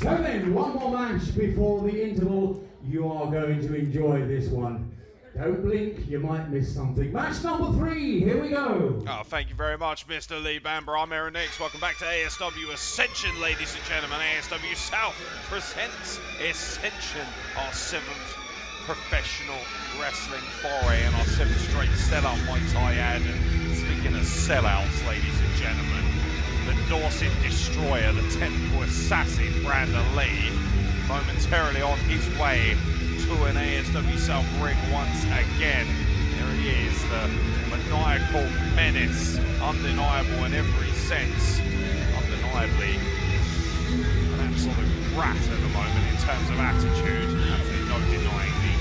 So then, one more match before the interval. You are going to enjoy this one. Don't blink, you might miss something. Match number 3, here we go. Oh, thank you very much, Mr. Lee Bamber. I'm Aaron Nix. Welcome back to ASW Ascension, ladies and gentlemen. ASW South presents Ascension, our 7th professional wrestling foray and our 7th straight sellout, might I add. And speaking of sellouts, ladies and gentlemen, the Dorset Destroyer, the technical assassin, Brandon Lee, momentarily on his way to an ASW South ring once again. There he is, the maniacal menace, undeniable in every sense, undeniably an absolute rat at the moment in terms of attitude. Absolutely no denying the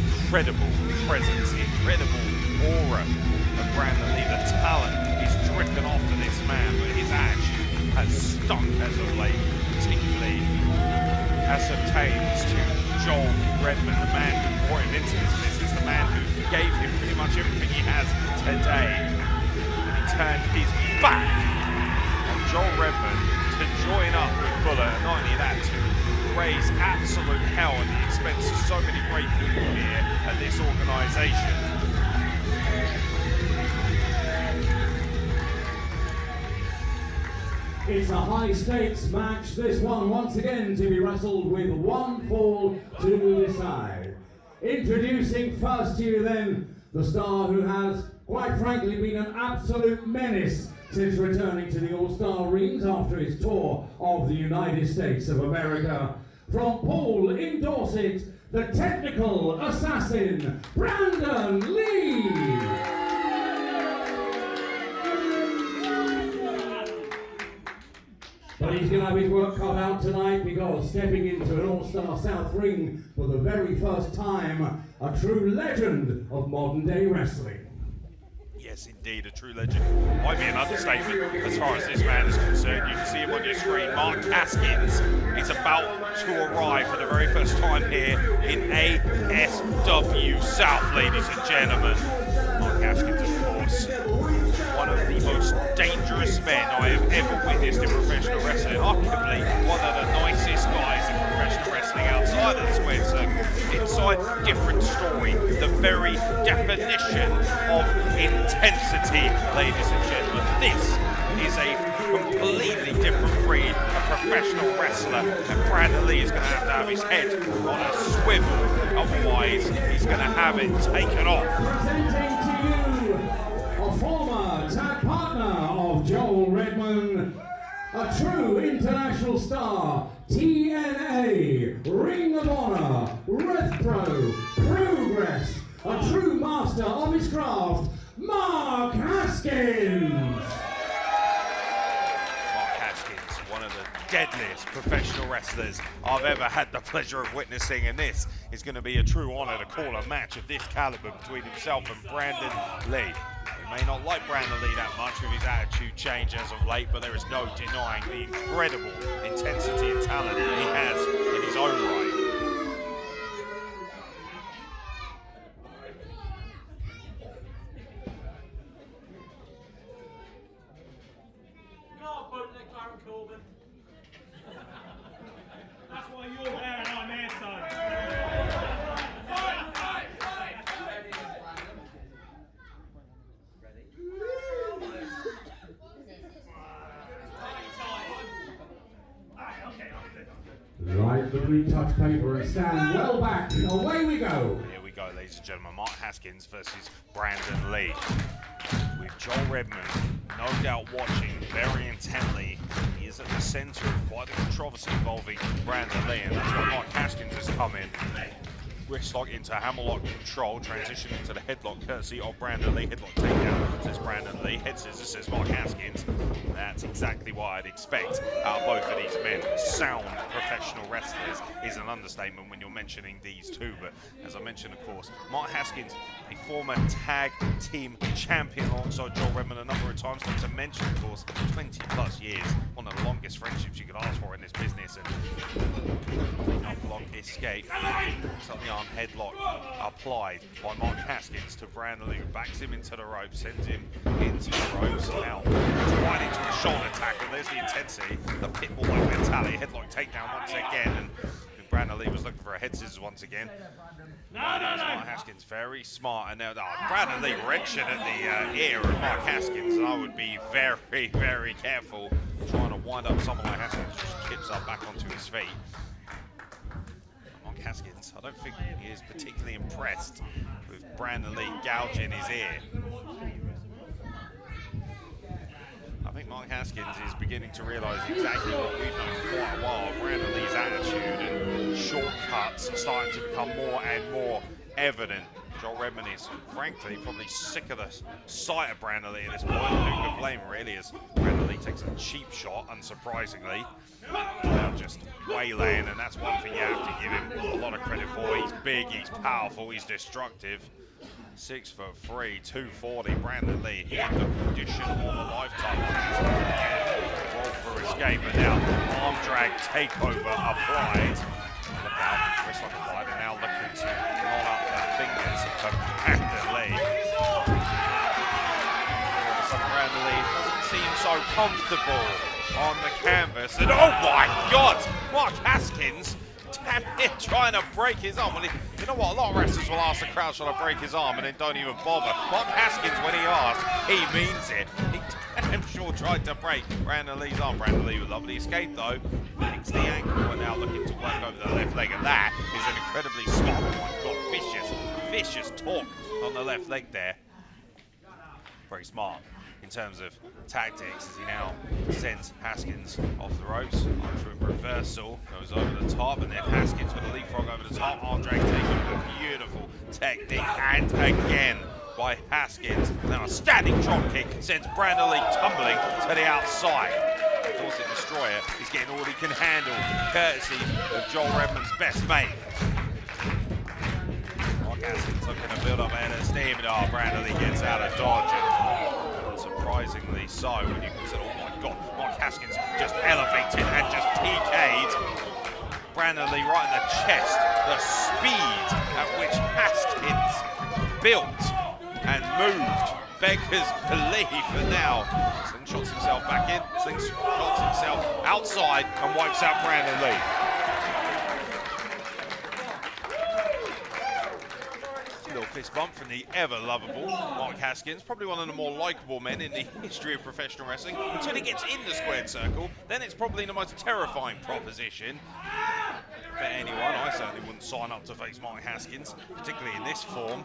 incredible presence, the incredible aura of Brandon Lee. The talent is dripping off of this man, but his attitude has stunk as of late, particularly as pertains to Joel Redman, the man who brought him into this business, the man who gave him pretty much everything he has today. And he turned his back on Joel Redman to join up with Fuller, and not only that, to raise absolute hell at the expense of so many great people here at this organisation. It's a high-stakes match, this one once again to be wrestled with one fall to decide. Introducing first to you then, the star who has, quite frankly, been an absolute menace since returning to the All-Star rings after his tour of the United States of America. From Poole in Dorset, the technical assassin, Brandon Lee! But he's going to have his work cut out tonight, because stepping into an All-Star South ring for the very first time, a true legend of modern day wrestling. Yes, indeed, a true legend. Might be an understatement as far as this man is concerned. You can see him on your screen. Mark Haskins is about to arrive for the very first time here in ASW South, ladies and gentlemen. Mark Haskins, of course, one of the most dangerous men I have ever witnessed in professional wrestling. Arguably one of the nicest guys in professional wrestling outside of the square circle. Inside, different story. The very definition of intensity, ladies and gentlemen. This is a completely different breed of professional wrestler, and Brandon Lee is going to have his head on a swivel. Otherwise, he's going to have it taken off. Presenting to you a former tag partner of Joel Redman, a true international star, TNA, Ring of Honor, RevPro, Progress, a true master of his craft, Mark Haskins! Mark Haskins, one of the deadliest professional wrestlers I've ever had the pleasure of witnessing, and this is going to be a true honour to call a match of this calibre between himself and Brandon Lee. We may not like Brandon Lee that much with his attitude change as of late, but there is no denying the incredible intensity and talent that he has in his own right. That's why you're there and I'm here, son. Right, but we touch paper and stand well back. Away we go. Here we go, ladies and gentlemen. Mark Haskins versus Brandon Lee. With Joel Redman, no doubt watching very intently. He is at the centre of quite a controversy involving Brandon Lee, and that's why Mark Haskins has come in. Wrist lock into hammerlock control, transition into the headlock courtesy of Brandon Lee. Headlock takedown, says Brandon Lee. Head scissors, says Mark Haskins. That's exactly what I'd expect out of both of these men. Sound professional wrestlers is an understatement when you're mentioning these two. But as I mentioned, of course, Mark Haskins, a former tag team champion alongside Joel Redman a number of times. Not to mention, of course, 20 plus years. One of the longest friendships you could ask for in this business. And not long escape. Something on headlock applied by Mark Haskins to Brandon Lee, who backs him into the ropes, sends him into the ropes. Now, right into a shoulder tackle. There's the intensity, the pitbull-like mentality. Headlock takedown once again, and Brandon Lee was looking for a head scissors once again. Mark Haskins very smart, and now Brandon Lee wrenching at the ear of Mark Haskins, and I would be very, very careful trying to wind up someone like Haskins. Just chips up back onto his feet. Mark Haskins, I don't think he is particularly impressed with Brandon Lee gouging his ear. I think Mark Haskins is beginning to realise exactly what we've known for quite a while. Brandon Lee's attitude and shortcuts are starting to become more and more evident. Joel Redman is, frankly, probably sick of the sight of Brandon Lee at this point. Who can blame him, really, as Brandon Lee takes a cheap shot, unsurprisingly. Now just waylaying, and that's one thing you have to give him a lot of credit for. He's big, he's powerful, he's destructive. 6'3", 240, Brandon Lee in the condition of a lifetime. Roll for escape, and now arm drag takeover applied. Look out, wrist lock applied, and now looking to roll up the fingers of Brandon Lee. Brandon Lee doesn't seem so comfortable on the canvas, and oh my God, Mark Haskins. Damn it, trying to break his arm. Well, you know what? A lot of wrestlers will ask the crowd, shall I break his arm, and then don't even bother. Mark Haskins, when he asks, he means it. He damn sure tried to break Brandon Lee's arm. Brandon Lee with lovely escape, though. Picks the ankle, and now looking to work over the left leg, and that is an incredibly smart, oh my God, vicious torque on the left leg there. Very smart in terms of tactics, as he now sends Haskins off the ropes. Armstrong reversal goes over the top, and then Haskins with a leapfrog over the top. Arm drag taken with a beautiful technique, and again by Haskins. Now a standing drop kick sends Brandon Lee tumbling to the outside. Dorset Destroyer is getting all he can handle, courtesy of Joel Redman's best mate. Mark Haskins looking to build up ahead of steam, and Brandon Lee gets out of dodge. And surprisingly so, when you consider, oh my God, Mark Haskins just elevated and just TK'd Brandon Lee right in the chest. The speed at which Haskins built and moved beggars belief, and now slingshots himself back in, slingshots himself outside, and wipes out Brandon Lee. Little fist bump from the ever-lovable Mark Haskins, probably one of the more likeable men in the history of professional wrestling. Until he gets in the squared circle, then it's probably the most terrifying proposition for anyone. I certainly wouldn't sign up to face Mark Haskins, particularly in this form.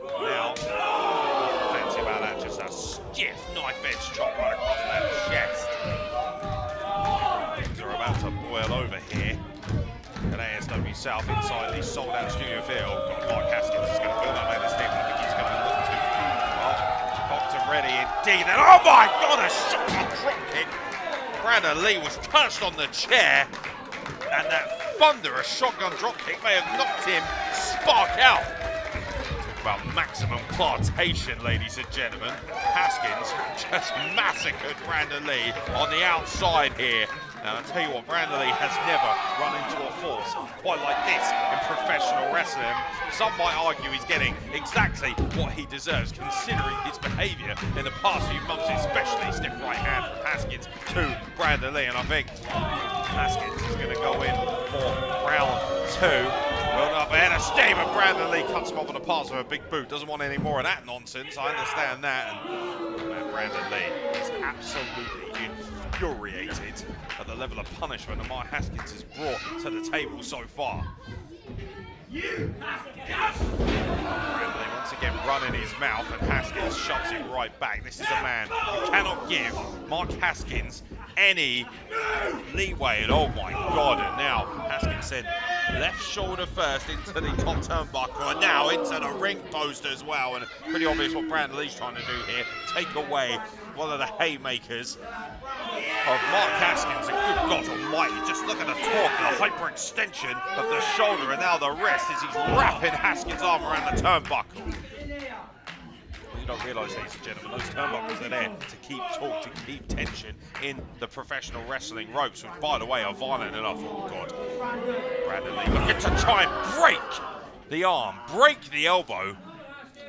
Now, fancy about that, just a stiff knife-edge chop right across that chest. Things are about to boil over here at ASW South inside the sold-out studio field. Mark Haskins is going to build up at his hip. I think he's going to look to, well, cocked and ready indeed. And oh my God, a shotgun drop kick. Brandon Lee was touched on the chair, and that thunderous shotgun drop kick may have knocked him spark out. Talk about maximum plantation, ladies and gentlemen. Haskins just massacred Brandon Lee on the outside here. Now, I'll tell you what, Brandon Lee has never run into a force quite like this in professional wrestling. Some might argue he's getting exactly what he deserves, considering his behaviour in the past few months, especially stiff right hand from Haskins to Brandon Lee. And I think Haskins is going to go in for round two. Build up ahead of steam, and Brandon Lee cuts him off on the pass with a big boot. Doesn't want any more of that nonsense. I understand that. And Brandon Lee is absolutely infuriated at the level of punishment that Mark Haskins has brought to the table so far. Brandon Lee once again running his mouth, and Haskins shoves it right back. This is a man who cannot give Mark Haskins any leeway. And oh my God, and now Haskins sent left shoulder first into the top turnbuckle, and now into the ring post as well. And pretty obvious what Brandon Lee's trying to do here, take away one of the haymakers of Mark Haskins. And good God almighty, just look at the torque, the hyperextension of the shoulder, and now the rest as he's wrapping Haskins' arm around the turnbuckle. you don't realise, ladies and gentlemen, those turnbuckles are there to keep talk, to keep tension in the professional wrestling ropes, which, by the way, are violent enough. Oh, God. Brandon Lee looking to try and break the arm, break the elbow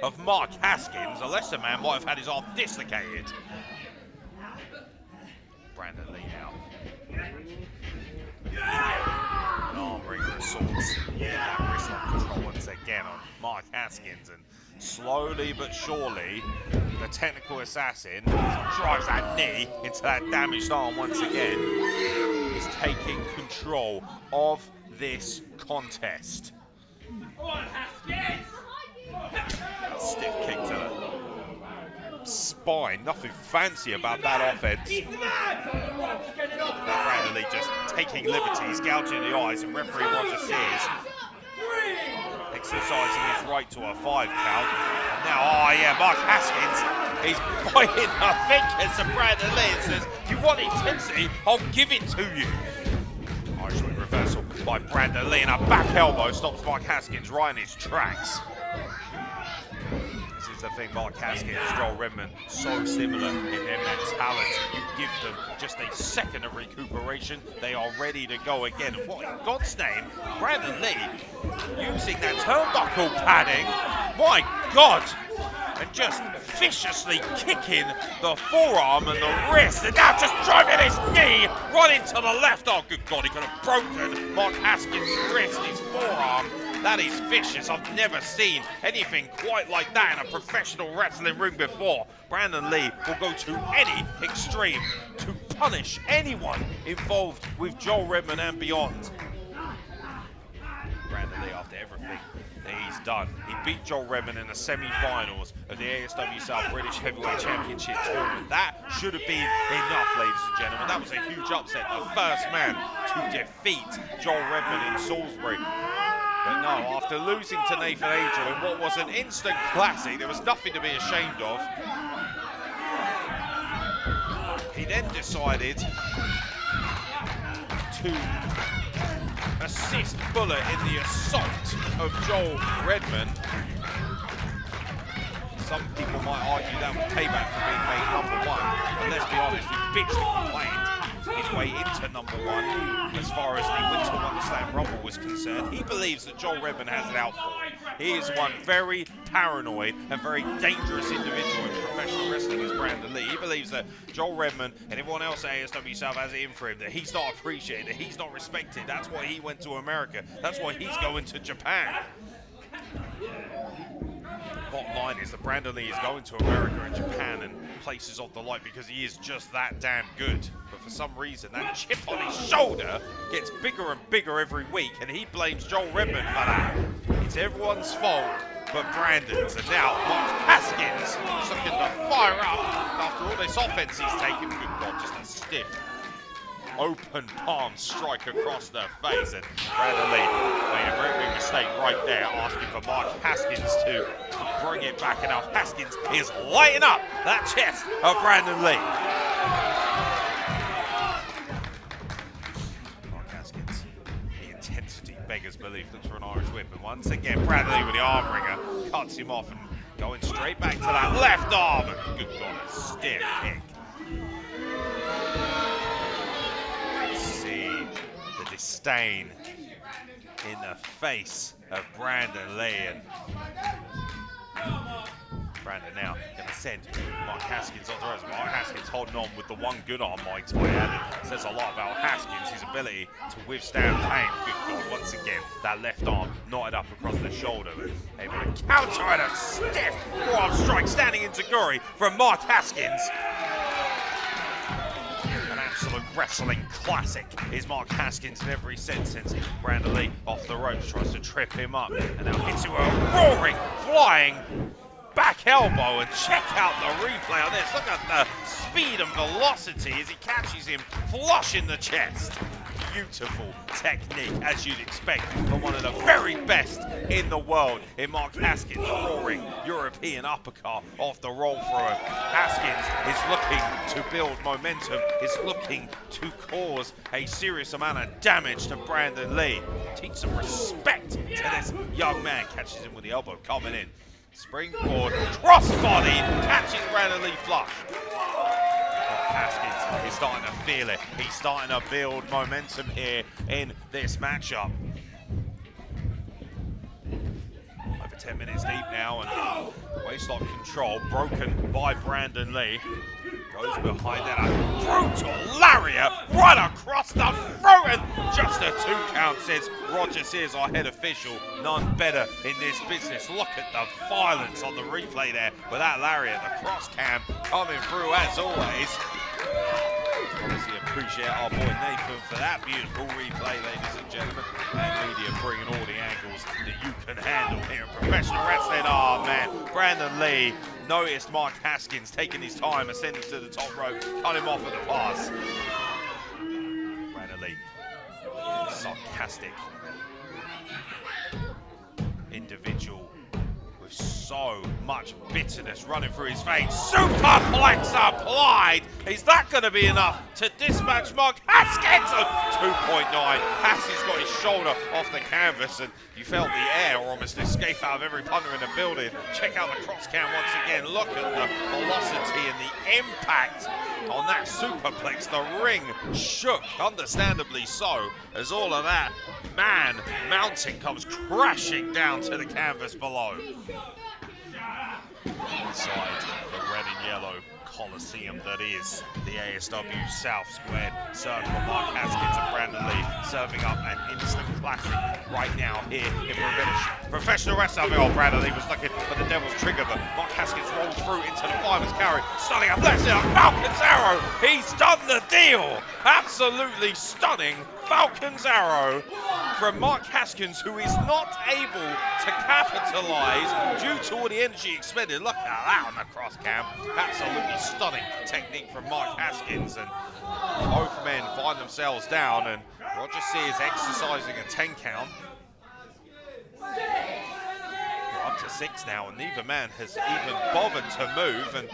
of Mark Haskins. A lesser man might have had his arm dislocated. Brandon Lee now. An arm ringer of sorts. Yeah, wrist on control once again on Mark Haskins, and slowly but surely the technical assassin drives that knee into that damaged arm once again. Is taking control of this contest. A stiff kick to the spine. Nothing fancy about that offense. Brandon Lee just taking liberties, gouging the eyes, and referee Roger Sears exercising his right to a 5 count. And now, oh yeah, Mark Haskins, he's biting the fingers of Brandon Lee and says, "You want intensity? I'll give it to you." Irish whip reversal by Brandon Lee, and a back elbow stops Mark Haskins right in his tracks. This is the thing, Mark Haskins, Joel Redman, so similar in their mentality. You give them just a second of recuperation, they are ready to go again. And what in God's name, Brandon Lee using that turnbuckle padding, my God, and just viciously kicking the forearm and the wrist, and now just driving his knee right into the left arm. Good God, he could have broken Mark Haskins' wrist, his forearm. That is vicious. I've never seen anything quite like that in a professional wrestling ring before. Brandon Lee will go to any extreme to punish anyone involved with Joel Redman and beyond. Brandon Lee, after everything that he's done, he beat Joel Redman in the semi-finals of the ASW South British Heavyweight Championship tournament. That should have been enough, ladies and gentlemen. That was a huge upset. The first man to defeat Joel Redman in Salisbury. But no, after losing to Nathan Angel in what was an instant classic, there was nothing to be ashamed of. He then decided to assist Bullet in the assault of Joel Redman. Some people might argue that was payback for being made #1, but let's be honest, he bitched and complained his way into #1 as far as the Winter Wonderslam Rumble was concerned. He believes that Joel Redman has it out for him. He is one very paranoid and very dangerous individual in professional wrestling as Brandon Lee. He believes that Joel Redman and everyone else at ASW South has it in for him, that he's not appreciated, that he's not respected. That's why he went to America. That's why he's going to Japan. Bottom line is that Brandon Lee is going to America and Japan and places of the like because he is just that damn good. But for some reason, that chip on his shoulder gets bigger and bigger every week, and he blames Joel Redman for that. It's everyone's fault but Brandon's. And now Mark Haskins is looking to fire up after all this offense he's taken. Good God, just a stiff open palm strike across the face, and Brandon Lee made a very big mistake right there, asking for Mark Haskins to bring it back, and now Haskins is lighting up that chest of Brandon Lee. Mark Haskins, the intensity beggars belief, looks for an Irish whip, and once again Brandon Lee with the arm ringer cuts him off and going straight back to that left arm, and good God, a stiff kick. Disdain in the face of Brandon Lee, and Brandon now going to send Mark Haskins on the ropes. Mark Haskins holding on with the one good arm Mike's way at it. Says a lot about Haskins, his ability to withstand pain. Good God, once again, that left arm knotted up across the shoulder, able to counter at a stiff forearm strike, standing enziguri from Mark Haskins. Absolute wrestling classic is Mark Haskins in every sense, since Brandon Lee off the ropes tries to trip him up and now hits him with a roaring, flying back elbow. And check out the replay on this. Look at the speed and velocity as he catches him flush in the chest. Beautiful technique, as you'd expect from one of the very best in the world in Mark Haskins. Roaring European uppercut off the roll through. Haskins is looking to build momentum, is looking to cause a serious amount of damage to Brandon Lee. Teach some respect to this young man. Catches him with the elbow coming in. Springboard, crossbody, catching Brandon Lee flush. Haskins is starting to feel it. He's starting to build momentum here in this matchup. Over 10 minutes deep now, and waistlock control broken by Brandon Lee. Goes behind that, a brutal lariat right across the throat, and just a 2 count, says Roger Sears, our head official. None better in this business. Look at the violence on the replay there with that lariat, the cross cam coming through as always. Obviously appreciate our boy Nathan for that beautiful replay, ladies and gentlemen. ANDMedia bringing all the angles that you can handle here in professional wrestling. Oh man, Brandon Lee noticed Mark Haskins taking his time, ascending to the top rope, cut him off with a pass. Brandon Lee, sarcastic individual with so much bitterness running through his veins. Superplex applied. Is that going to be enough to dispatch Mark Haskins? 2.9. Haskins got his shoulder off the canvas, and you felt the air almost escape out of every punter in the building. Check out the cross cam once again. Look at the velocity and the impact on that superplex. The ring shook, understandably so, as all of that man mounting comes crashing down to the canvas below. Inside the red and yellow Coliseum that is the ASW South Squared Circle. Mark Haskins and Brandon Lee serving up an instant classic right now here in professional wrestling. Oh, Brandon Lee was looking for the devil's trigger, but Mark Haskins rolls through into the fireman's carry. Stunning up, let's see a Falcon's arrow. He's done the deal. Absolutely stunning Falcon's arrow from Mark Haskins, who is not able to capitalize due to all the energy expended. Look at that on the cross cam. Absolutely stunning technique from Mark Haskins, and both men find themselves down, and Roger Sears exercising a 10 count. We're up to 6 now, and neither man has even bothered to move, and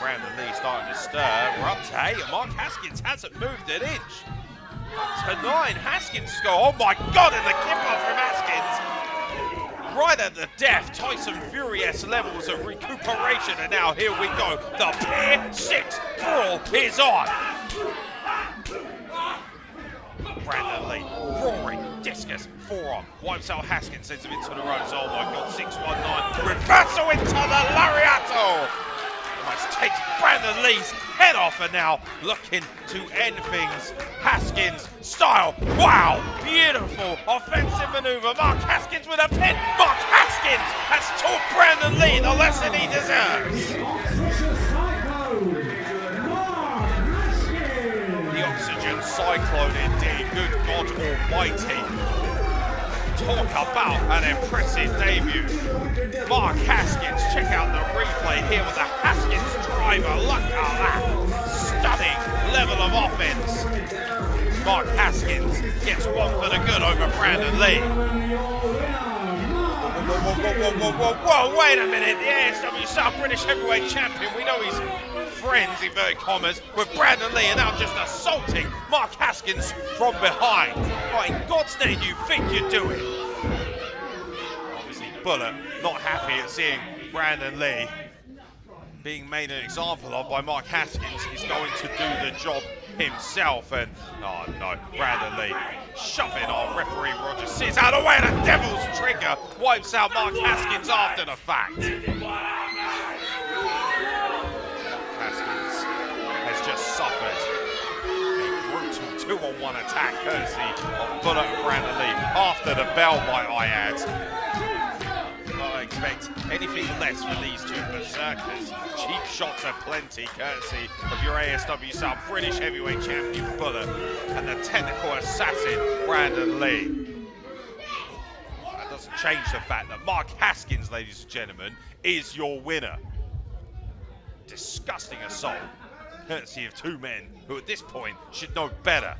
Brandon Lee starting to stir. We're up to 8, and Mark Haskins hasn't moved an inch. To 9, Haskins score. Oh my God, and the kip-off from Haskins. Right at the death, Tyson Fury-esque levels of recuperation, and now here we go. The Pier 6 brawl is on. Brandon Lee, roaring, discus, forearm, wipes out Haskins, sends him into the ropes. Oh my God, 619, reversal into the lariato. Almost takes Brandon Lee's head off, and now looking to end things. Haskins style. Wow, beautiful offensive maneuver. Mark Haskins with a pin. Mark Haskins has taught Brandon Lee the lesson he deserves. The oxygen cyclone indeed. Good God almighty. Talk about an impressive debut. Mark Haskins, check out the replay here with the Haskins driver. Look at that. Stunning level of offense. Mark Haskins gets one for the good over Brandon Lee. Whoa, wait a minute. The ASW South British Heavyweight Champion, we know he's friends, inverted commas, with Brandon Lee, and now just assaulting Mark Haskins from behind. What in God's name do you think you're doing? Obviously, Bullet not happy at seeing Brandon Lee being made an example of by Mark Haskins. He's going to do the job himself, and oh no, Brandon Lee shoving our referee Roger Sears out of the way, and a devil's trigger wipes out Mark Haskins after the fact. Haskins has just suffered a brutal 2-on-1 attack courtesy of Bullet and Brandon Lee after the bell, might I add. I expect anything less for these two berserkers. Cheap shots aplenty, courtesy of your ASW South British Heavyweight Champion Bullet and the technical assassin Brandon Lee. That doesn't change the fact that Mark Haskins, ladies and gentlemen, is your winner. Disgusting assault, courtesy of two men who at this point should know better.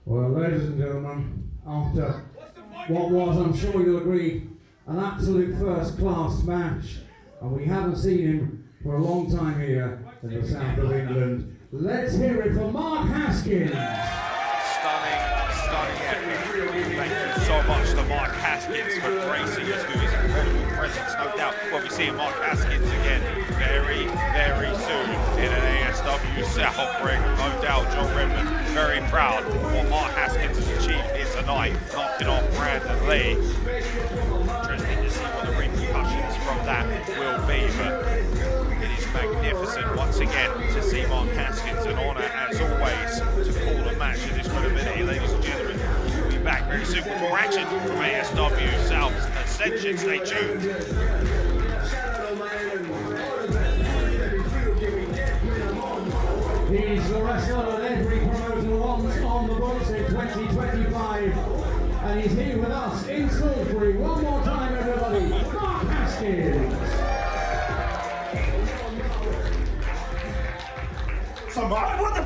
Well, ladies and gentlemen, after what was, I'm sure you'll agree, an absolute first-class match, and we haven't seen him for a long time here in the south of England. Let's hear it for Mark Haskins. Stunning epic. Thank you so much to Mark Haskins for gracing us with his incredible presence, no doubt. We'll be seeing Mark Haskins again very, very soon in an ASW South ring. No doubt, Joel Redman very proud of what Mark Haskins has achieved here tonight, knocking off Brandon Lee. Interesting to see what the repercussions from that will be, but it is magnificent once again to see Mark Haskins. An honour, as always, to call a match of this credibility, ladies and gentlemen. We'll be back very soon with more action from ASW South Ascension. Stay tuned. He's the wrestler that every promoter wants on the books in 2025. And he's here with us in Salisbury. One more time, everybody. Mark Haskins. What the?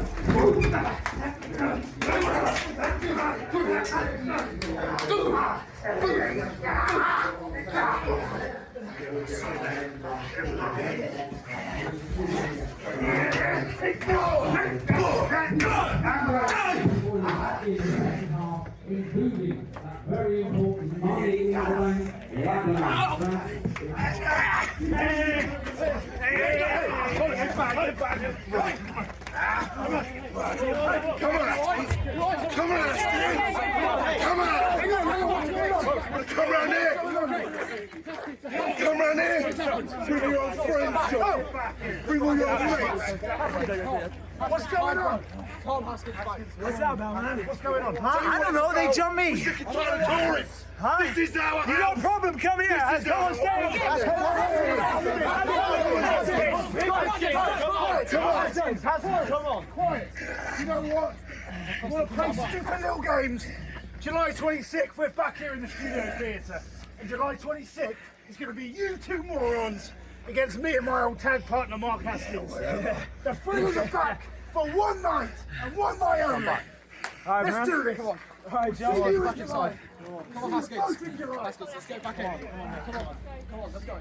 Including that very important money in the bank. Come around here! Come around here! Bring your old friends, Joe! Bring all your friends! What's going on? What's up, man? What's going on? I don't know, they jumped me. Tourists! Huh? This is our You got a problem, come here. This is Come on, stay. Come on, quiet! You know what? I want to play stupid little games. July 26th, we're back here in the Studio Theatre. And July 26th is going to be you two morons against me and my old tag partner, Mark Haskins. The three of them back for one night and one night only. Alright, Let's do this. Come on. Alright, Joe. See you in July. Come on, Haskins. Both in July. Haskins, let's get back in. Come on, let's go.